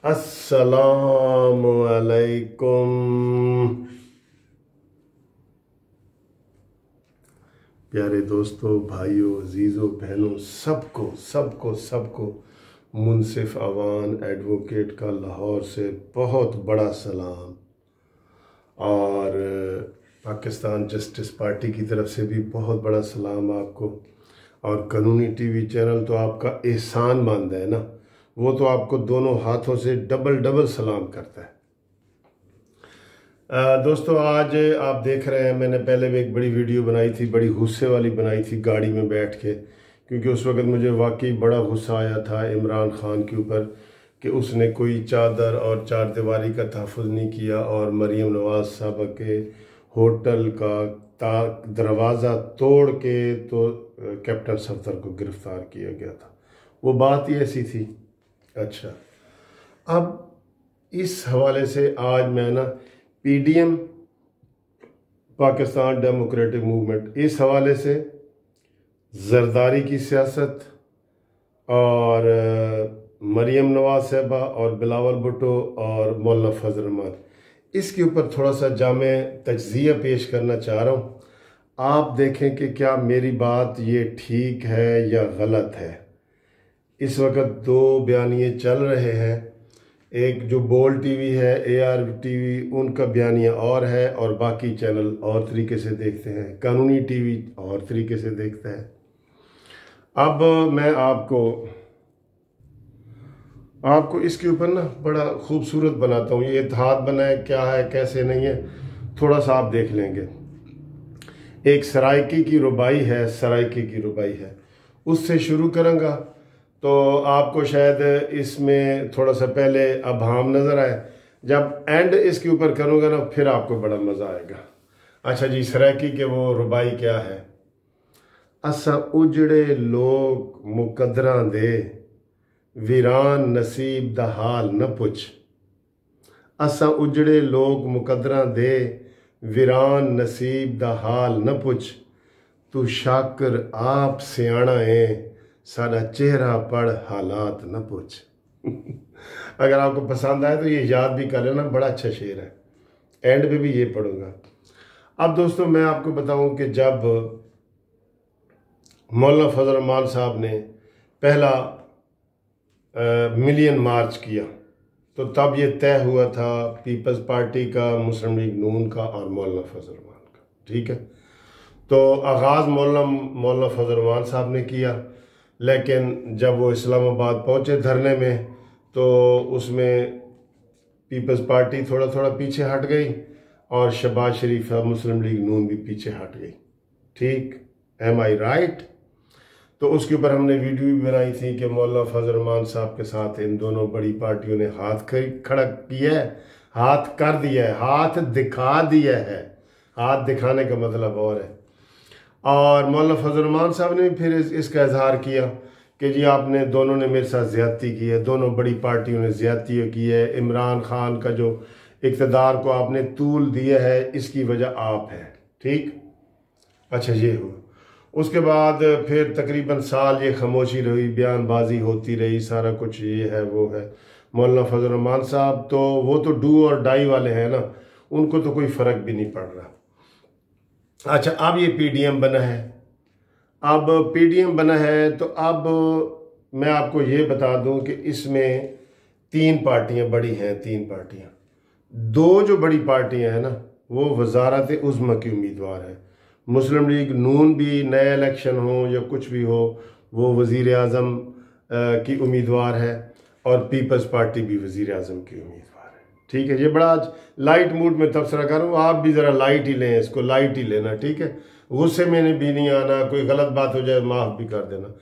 अस्सलामु अलैकुम। प्यारे दोस्तों, भाइयों, अजीज़ों, बहनों, सबको सबको सबको मुनसिफ अवान एडवोकेट का लाहौर से बहुत बड़ा सलाम। और पाकिस्तान जस्टिस पार्टी की तरफ से भी बहुत बड़ा सलाम आपको। और कानूनी टीवी चैनल तो आपका एहसान मानता है ना, वो तो आपको दोनों हाथों से डबल डबल सलाम करता है। दोस्तों, आज आप देख रहे हैं, मैंने पहले भी एक बड़ी वीडियो बनाई थी, बड़ी गुस्से वाली बनाई थी गाड़ी में बैठ के, क्योंकि उस वक्त मुझे वाकई बड़ा गुस्सा आया था इमरान खान के ऊपर कि उसने कोई चादर और चारदीवारी का तहफ़्फ़ुज़ नहीं किया और मरीम नवाज़ साहबा के होटल का दरवाज़ा तोड़ के तो कैप्टन सफदर को गिरफ़्तार किया गया था। वो बात ही ऐसी थी। अच्छा, अब इस हवाले से आज मैं ना पीडीएम पाकिस्तान डेमोक्रेटिक मूवमेंट, इस हवाले से जरदारी की सियासत और मरीम नवाज साहबा और बिलावल भुट्टो और मौलाना फजल रहमान, इसके ऊपर थोड़ा सा जामे तज्ज़िया पेश करना चाह रहा हूँ। आप देखें कि क्या मेरी बात ये ठीक है या गलत है। इस वक्त दो बयानिए चल रहे हैं, एक जो बोल्ड टीवी है, AR टीवी, उनका बयानिया और है और बाकी चैनल और तरीके से देखते हैं, कानूनी टीवी और तरीके से देखता है। अब मैं आपको इसके ऊपर ना बड़ा खूबसूरत बनाता हूँ। ये इत्तेहाद बना है, क्या है कैसे नहीं है, थोड़ा सा आप देख लेंगे। एक सराइकी की रुबाई है, सराइकी की रुबाई है, उससे शुरू करूँगा तो आपको शायद इसमें थोड़ा सा पहले अभाम नज़र आए, जब एंड इसके ऊपर करूँगा ना फिर आपको बड़ा मज़ा आएगा। अच्छा जी, सराइकी के वो रुबाई क्या है। असा उजड़े लोग मुकदरां दे, वीरान नसीब दा हाल न पुछ। असा उजड़े लोग मुकदरां दे, वीरान नसीब दा हाल न पुछ। तू शाकर आप सियाणा है, सारा चेहरा पढ़ हालात न पूछ। अगर आपको पसंद आए तो ये याद भी कर लेना, बड़ा अच्छा शेर है। एंड पे भी ये पढ़ूंगा। अब दोस्तों, मैं आपको बताऊं कि जब मौलाना फजल रहमान साहब ने पहला मिलियन मार्च किया तो तब ये तय हुआ था पीपल्स पार्टी का, मुस्लिम लीग नून का और मौलाना फजल रहमान का। ठीक है, तो आगाज़ मौलाना फजल रहमान साहब ने किया, लेकिन जब वो इस्लामाबाद पहुँचे धरने में तो उसमें पीपल्स पार्टी थोड़ा थोड़ा पीछे हट गई और शहबाज शरीफ मुस्लिम लीग नून भी पीछे हट गई। ठीक, एम आई राइट। तो उसके ऊपर हमने वीडियो भी बनाई थी कि मौलाना फजल रहमान साहब के साथ इन दोनों बड़ी पार्टियों ने हाथ खड़ा किया है, हाथ कर दिया है, हाथ दिखा दिया है। हाथ दिखाने का मतलब और है। और मौलाना फजल रहमान साहब ने फिर इसका इजहार किया कि जी आपने दोनों ने मेरे साथ ज़्यादती की है, दोनों बड़ी पार्टियों ने ज़्यादती की है। इमरान खान का जो इक़्तिदार को आपने तूल दिया है, इसकी वजह आप है। ठीक, अच्छा ये हुआ। उसके बाद फिर तकरीबन साल ये खामोशी रही, बयानबाजी होती रही, सारा कुछ ये है वो है। मौलाना फजल रहमान साहब तो वो तो डू और डाई वाले हैं ना, उनको तो कोई फ़र्क भी नहीं पड़ रहा। अच्छा, अब ये पीडीएम बना है। अब पीडीएम बना है तो अब मैं आपको ये बता दूं कि इसमें तीन पार्टियां बड़ी हैं, तीन पार्टियां। दो जो बड़ी पार्टियां हैं ना, वो वजारत उज़्मा की उम्मीदवार है। मुस्लिम लीग नून भी नया इलेक्शन हो या कुछ भी हो, वो वज़ीर आज़म की उम्मीदवार है और पीपल्स पार्टी भी वज़ीर आज़म की उम्मीदवार। ठीक है, ये बड़ा आज लाइट मूड में तबसरा करूँ, आप भी ज़रा लाइट ही लें, इसको लाइट ही लेना। ठीक है, गुस्से में भी नहीं आना, कोई गलत बात हो जाए माफ़ भी कर देना।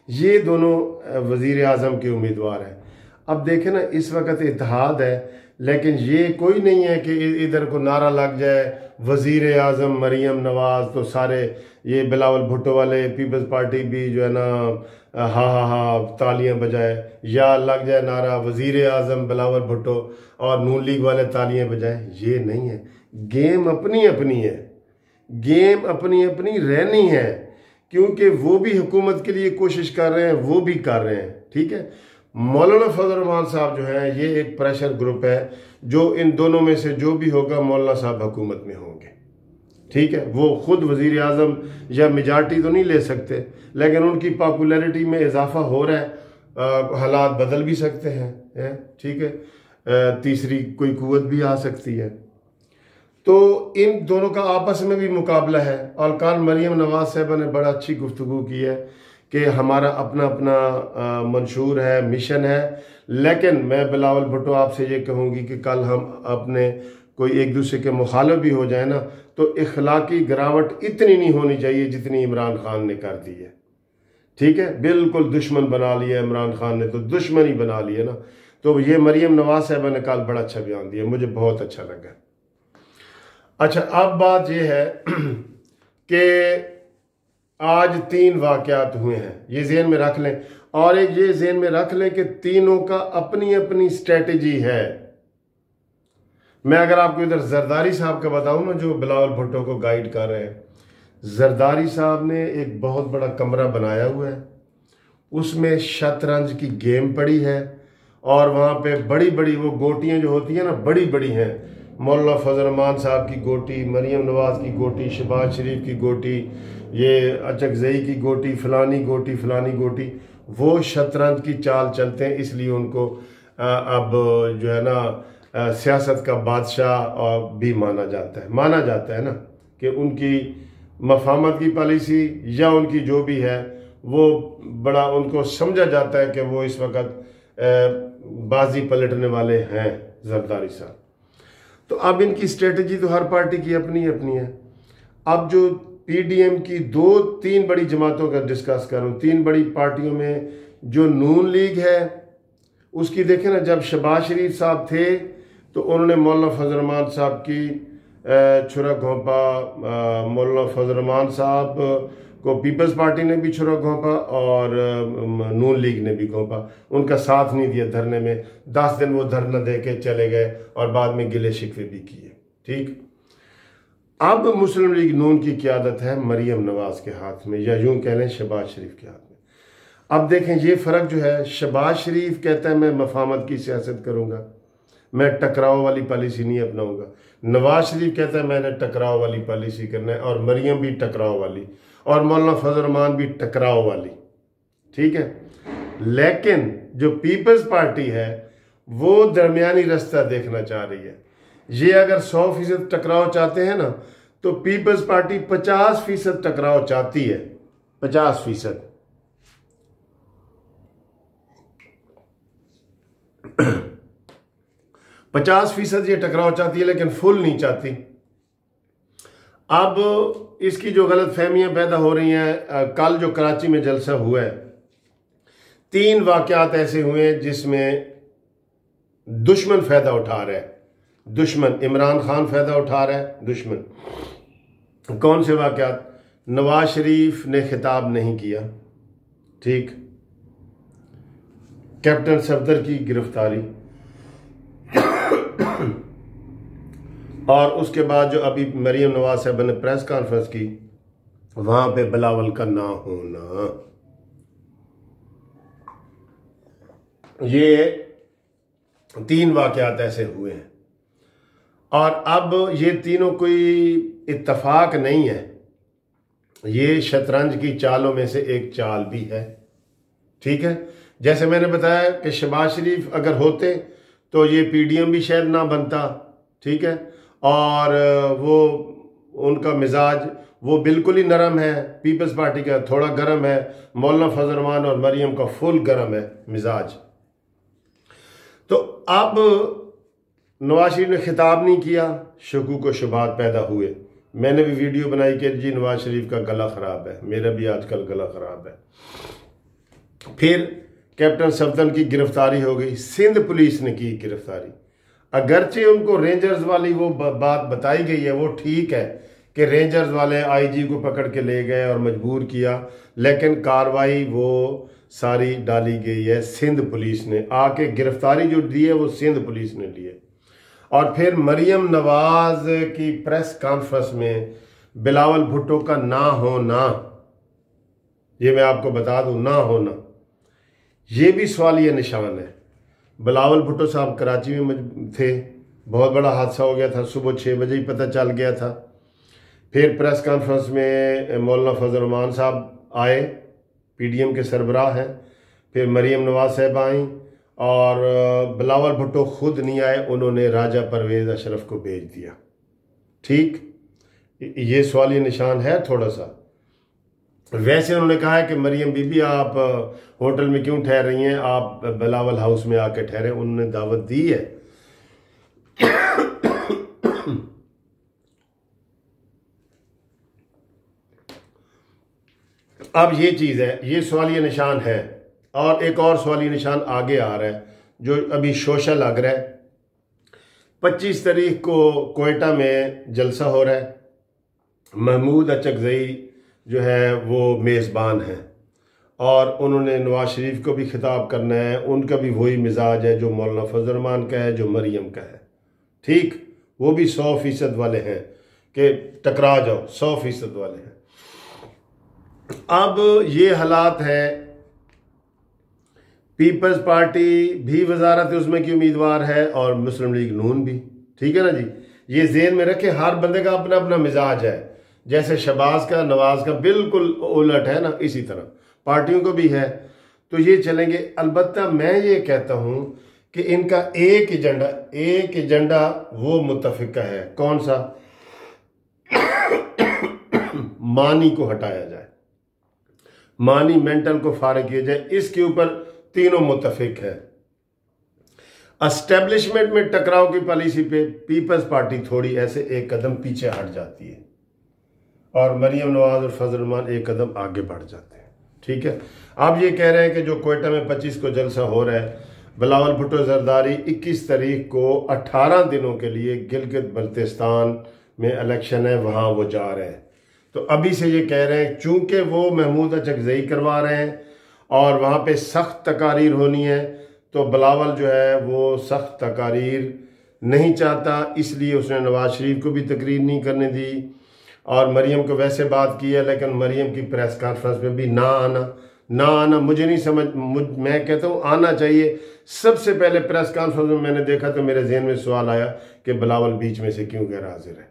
ये दोनों वज़ीर आज़म के उम्मीदवार हैं। अब देखें ना, इस वक्त इत्तेहाद है, लेकिन ये कोई नहीं है कि इधर को नारा लग जाए वज़ीर आज़म मरीम नवाज़ तो सारे ये बिलावल भुट्टो वाले पीपल्स पार्टी भी जो है ना हा हा हा तालियां बजाए, या लग जाए नारा वज़ीर आज़म बिलावल भुट्टो और नून लीग वाले तालियां बजाए। ये नहीं है। गेम अपनी अपनी है, गेम अपनी अपनी रहनी है, क्योंकि वो भी हुकूमत के लिए कोशिश कर रहे हैं, वो भी कर रहे हैं। ठीक है, मौलाना फजल रहमान साहब जो हैं ये एक प्रेशर ग्रुप है, जो इन दोनों में से जो भी होगा मौलाना साहब हुकूमत में होंगे। ठीक है, वो खुद वजीर आज़म या मेजॉरिटी तो नहीं ले सकते, लेकिन उनकी पॉपुलैरिटी में इजाफा हो रहा है, हालात बदल भी सकते हैं, ठीक है, तीसरी कोई कुव्वत भी आ सकती है। तो इन दोनों का आपस में भी मुकाबला है। और कल मरियम नवाज साहबा ने बड़ा अच्छी गुफ्तगू की है कि हमारा अपना अपना मंशूर है, मिशन है, लेकिन मैं बिलावल भुट्टो आपसे ये कहूँगी कि कल हम अपने कोई एक दूसरे के मुखालिफ भी हो जाए ना, तो इखलाकी गिरावट इतनी नहीं होनी चाहिए जितनी इमरान खान ने कर दी है। ठीक है, बिल्कुल दुश्मन बना लिया इमरान खान ने, तो दुश्मन ही बना लिया ना। तो ये मरियम नवाज साहबा ने कल बड़ा अच्छा बयान दिया, मुझे बहुत अच्छा लगा। अच्छा, अब बात यह है कि आज 3 वाक़यात हुए हैं, ये ज़हन में रख लें। और एक ये ज़हन में रख लें कि तीनों का अपनी अपनी स्ट्रेटजी है। मैं अगर आपको इधर जरदारी साहब का बताऊं ना, जो बिलावल भुट्टो को गाइड कर रहे हैं, जरदारी साहब ने एक बहुत बड़ा कमरा बनाया हुआ है, उसमें शतरंज की गेम पड़ी है, और वहाँ पे बड़ी बड़ी वो गोटियाँ जो होती हैं ना, बड़ी बड़ी हैं, मौलाना फजल रहमान साहब की गोटी, मरियम नवाज की गोटी, शहबाज शरीफ की गोटी, ये अचकजई की गोटी, फलानी गोटी फलानी गोटी, वो शतरंज की चाल चलते हैं। इसलिए उनको अब जो है ना सियासत का बादशाह भी माना जाता है ना, कि उनकी मफामत की पॉलिसी या उनकी जो भी है वो बड़ा उनको समझा जाता है कि वो इस वक्त बाजी पलटने वाले हैं जरदारी साहब। तो अब इनकी स्ट्रेटजी तो हर पार्टी की अपनी अपनी है। अब जो पीडीएम की 2-3 बड़ी जमातों का डिस्कस करूं, 3 बड़ी पार्टियों में जो नून लीग है उसकी देखें ना, जब शहबाज शरीफ साहब थे तो उन्होंने मौलाना फजल रहमान साहब की छुरा घोंपा, मौलाना फजल रहमान साहब को पीपल्स पार्टी ने भी छुरा घोंपा और नून लीग ने भी घोंपा, उनका साथ नहीं दिया धरने में। 10 दिन वो धरना दे के चले गए और बाद में गिले शिकवे भी किए। ठीक, अब मुस्लिम लीग नून की क़यादत है मरियम नवाज के हाथ में, या यूं कह लें शहबाज शरीफ के हाथ में। अब देखें ये फ़र्क जो है, शहबाज शरीफ कहता है मैं मफामत की सियासत करूँगा, मैं टकराव वाली पॉलिसी नहीं अपनाऊंगा। नवाज शरीफ कहता है मैंने टकराव वाली पॉलिसी करना है, और मरियम भी टकराव वाली, और मौलाना फजल रहमान भी टकराव वाली। ठीक है, लेकिन जो पीपल्स पार्टी है वो दरमियानी रास्ता देखना चाह रही है। ये अगर 100% टकराव चाहते हैं ना, तो पीपल्स पार्टी 50% टकराव चाहती है, 50%। 50% ये टकराव चाहती है, लेकिन फुल नहीं चाहती। अब इसकी जो गलत फहमियाँ पैदा हो रही हैं, कल जो कराची में जलसा हुआ है, 3 वाक़यात ऐसे हुए हैं जिसमें दुश्मन फ़ायदा उठा रहा है। दुश्मन इमरान खान फ़ायदा उठा रहा है। दुश्मन कौन से वाक़यात? नवाज शरीफ ने खिताब नहीं किया, ठीक, कैप्टन सफदर की गिरफ्तारी, और उसके बाद जो अभी मरियम नवाज साहब ने प्रेस कॉन्फ्रेंस की, वहां पे बिलावल का ना होना। ये 3 वाक़यात ऐसे हुए हैं, और अब ये तीनों कोई इत्तफाक नहीं है, ये शतरंज की चालों में से एक चाल भी है। ठीक है, जैसे मैंने बताया कि शहबाज शरीफ अगर होते तो ये पीडीएम भी शायद ना बनता। ठीक है, और वो उनका मिजाज वो बिल्कुल ही नरम है, पीपल्स पार्टी का थोड़ा गर्म है, मौलाना फजल रहमान और मरियम का फुल गर्म है मिजाज। तो अब नवाज शरीफ ने खिताब नहीं किया, शकूक व शुबहात पैदा हुए। मैंने भी वीडियो बनाई कि जी नवाज शरीफ का गला ख़राब है, मेरा भी आजकल गला ख़राब है। फिर कैप्टन सफदर की गिरफ्तारी हो गई, सिंध पुलिस ने की गिरफ्तारी। अगरचे उनको रेंजर्स वाली वो बात बताई गई है, वो ठीक है कि रेंजर्स वाले आईजी को पकड़ के ले गए और मजबूर किया, लेकिन कार्रवाई वो सारी डाली गई है सिंध पुलिस ने। आके गिरफ्तारी जो दी है वो सिंध पुलिस ने ली है। और फिर मरियम नवाज की प्रेस कॉन्फ्रेंस में बिलावल भुट्टो का ना होना, ये मैं आपको बता दूं, ना होना, ये भी सवालिया निशान है। बिलावल भुट्टो साहब कराची में थे, बहुत बड़ा हादसा हो गया था, सुबह 6 बजे ही पता चल गया था। फिर प्रेस कॉन्फ्रेंस में मौलाना फजल रहमान साहब आए, PDM के सरबराह हैं। फिर मरीम नवाज साहब आई और बिलावल भुट्टो खुद नहीं आए, उन्होंने राजा परवेज़ अशरफ को भेज दिया। ठीक, ये सवालिया निशान है थोड़ा सा। वैसे उन्होंने कहा है कि मरियम बीबी आप होटल में क्यों ठहर रही हैं, आप बिलावल हाउस में आके ठहरे, उन्होंने दावत दी है। अब ये चीज़ है, ये सवालिया निशान है। और एक और सवालिया निशान आगे आ रहा है जो अभी शोशा लग रहा है। 25 तारीख को कोयटा में जलसा हो रहा है, महमूद अचकज़ई जो है वो मेज़बान हैं और उन्होंने नवाज शरीफ को भी खिताब करना है। उनका भी वही मिजाज है जो मौलाना फजल रहमान का है, जो मरियम का है। ठीक, वो भी 100% वाले हैं कि टकरा जाओ, 100% वाले हैं। अब ये हालात है, पीपल्स पार्टी भी वजारत उसमें की उम्मीदवार है और मुस्लिम लीग नून भी। ठीक है ना जी, ये ज़हन में रखें, हर बंदे का अपना अपना मिजाज है। जैसे शहबाज का, नवाज का बिल्कुल उलट है ना, इसी तरह पार्टियों को भी है। तो ये चलेंगे। अलबत्ता मैं ये कहता हूं कि इनका एक एजेंडा वो मुत्तफिका है। कौन सा? मानी को हटाया जाए, मानी मेंटल को फारिग किया जाए, इसके ऊपर तीनों मुत्तफिक है। एस्टेब्लिशमेंट में टकराव की पॉलिसी पे पीपल्स पार्टी थोड़ी ऐसे एक कदम पीछे हट जाती है और मरियम नवाज और फजल रहमान एक कदम आगे बढ़ जाते हैं। ठीक है, आप ये कह रहे हैं कि जो कोयटा में 25 को जलसा हो रहा है, बिलावल भुट्टो जरदारी 21 तारीख को 18 दिनों के लिए गिलगित बल्तिस्तान में इलेक्शन है, वहाँ वो जा रहे हैं। तो अभी से ये कह रहे हैं चूंकि वो महमूद अचकज़ई करवा रहे हैं और वहाँ पे सख्त तकारीर होनी है, तो बिलावल जो है वो सख्त तकारीर नहीं चाहता, इसलिए उसने नवाज शरीफ को भी तकरीर नहीं करने दी। और मरियम को वैसे बात की है, लेकिन मरियम की प्रेस कॉन्फ्रेंस में भी ना आना मुझे नहीं समझ, मैं कहता हूँ आना चाहिए। सबसे पहले प्रेस कॉन्फ्रेंस में मैंने देखा तो मेरे जहन में सवाल आया कि बिलावल बीच में से क्यों गैर हाजिर है।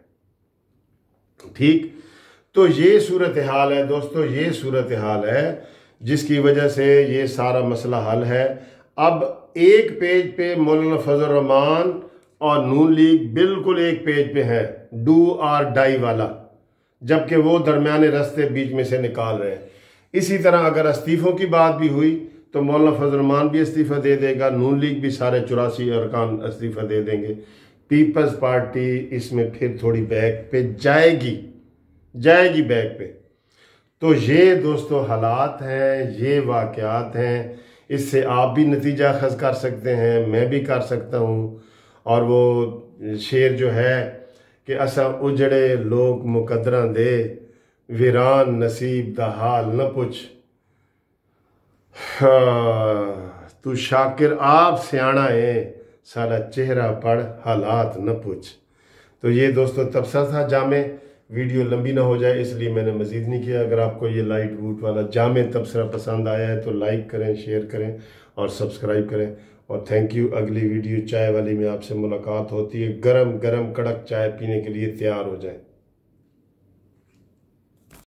ठीक, तो ये सूरत हाल है दोस्तों, ये सूरत हाल है जिसकी वजह से ये सारा मसला हल है। अब एक पेज पे मौलाना फजल रहमान और नून लीग बिल्कुल एक पेज पे है, डू और डाई वाला, जबकि वो दरमियाने रास्ते बीच में से निकाल रहे हैं। इसी तरह अगर इस्तीफों की बात भी हुई तो मौलाना फजल रहमान भी इस्तीफा दे देगा, नून लीग भी सारे 84 अरकान इस्तीफा दे देंगे। पीपल्स पार्टी इसमें फिर थोड़ी बैक पे जाएगी बैक पे। तो ये दोस्तों हालात हैं, ये वाक़यात हैं, इससे आप भी नतीजा अखज़ कर सकते हैं, मैं भी कर सकता हूँ। और वो शेर जो है कि असा उजड़े लोग मुकदरा दे, वीरान नसीब दा हाल न पुछ। तू शाकिर आप सियाणा है, सारा चेहरा पढ़ हालात न पूछ। तो ये दोस्तों तबसरा था जामे, वीडियो लंबी ना हो जाए इसलिए मैंने मज़ीद नहीं किया। अगर आपको ये लाइट वूट वाला जामे तबसरा पसंद आया है तो लाइक करें, शेयर करें और सब्सक्राइब करें। और थैंक यू। अगली वीडियो चाय वाली में आपसे मुलाकात होती है। गरम गरम कड़क चाय पीने के लिए तैयार हो जाए।